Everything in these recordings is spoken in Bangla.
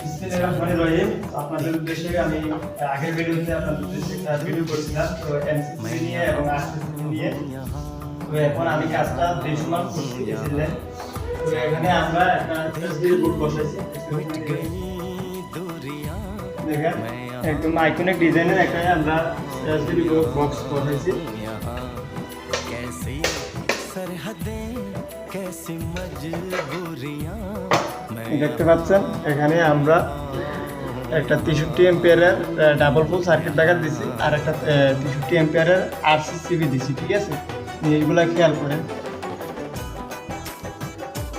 বিসমিল্লাহিররহমানিররহিম। আপনাদের উদ্দেশ্যে আমি আগের ভিডিওতে আপনাদের উদ্দেশ্যে একটা ভিডিও করেছিলাম তো এমসিসি নিয়ে এবং আরসিসি নিয়ে। তো এখন আমি কাজটা বেসমান করছি এসেছিলেন। তো এখানে আমরা একটা এসএসডি বোর্ড বসাইছি। দেখেন একদম আইকনিক ডিজাইনের একটা আমরা এসএসডি বক্স বসাইছি। দেখতে পাচ্ছেন এখানে আমরা একটা 63 এম্পিয়ারের ডাবল ফুল সার্কিট ব্রেকার দিছি আর একটা 63 এম্পিয়ারের আরসিসিবি দিছি, ঠিক আছে? জিনিসগুলো খেয়াল করেন।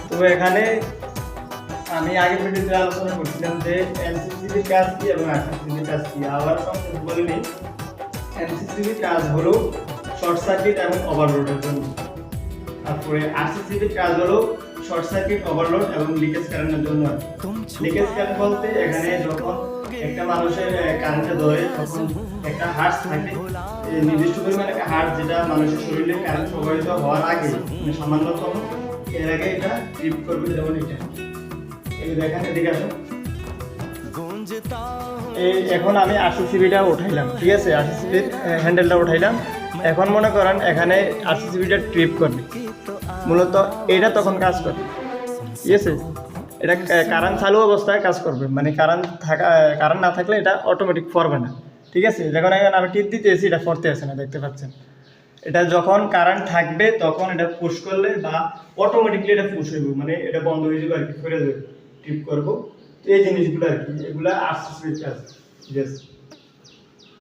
তো এখানে আমি আগের ভিডিওতে আলোচনা করছিলাম যে এমসিসিবি কাজ কি এবং আরসিসিবি কাজ কি। আবার সংক্ষেপে বলে নিই, এমসিসিবি কাজ হলো শর্ট সার্কিট এবং ওভারলোডের জন্য। তারপরে আরসিসিবি কাজ হলো শর্ট সার্কিট, ওভারলোড এবং লিকেজ কারেন্টের জন্য। লিকেজ কারেন্ট বলতে এখানে যখন একটা মানুষের কারেন্টে ধরে তখন একটা হার্টস থাকে, নির্দিষ্ট পরিমাণে একটা হার্ট যেটা মানুষের শরীরে কারেন্ট প্রবাহিত হওয়ার আগে মানে সামান্যতম এর আগে এটা ট্রিপ করবে। যেমন এটা এই দেখেন, এদিকে আসো। এই এখন আমি আরসিসিবিটা উঠাইলাম, ঠিক আছে? আরসিসিবির হ্যান্ডেলটা উঠাইলাম। এখন মনে করেন এখানে আরসিসিবিটা ট্রিপ করবে, মূলত এটা তখন কাজ করবে, ঠিক আছে? এটা কারেন্ট চালু অবস্থায় কাজ করবে, মানে কারেন্ট না থাকলে এটা অটোমেটিক পড়বে না, ঠিক আছে? যখন এখানে আমি টিপ দিতেছি এটা পড়তে আসে না, দেখতে পাচ্ছেন? এটা যখন কারেন্ট থাকবে তখন এটা পুশ করলে বা অটোমেটিকলি এটা পুশ হইব, মানে এটা বন্ধ হয়ে যাবে আর কি, করে যাবে, টিপ করবো। তো এই জিনিসগুলো আর কি, এগুলো আরসিসিবির কাজ, ঠিক আছে?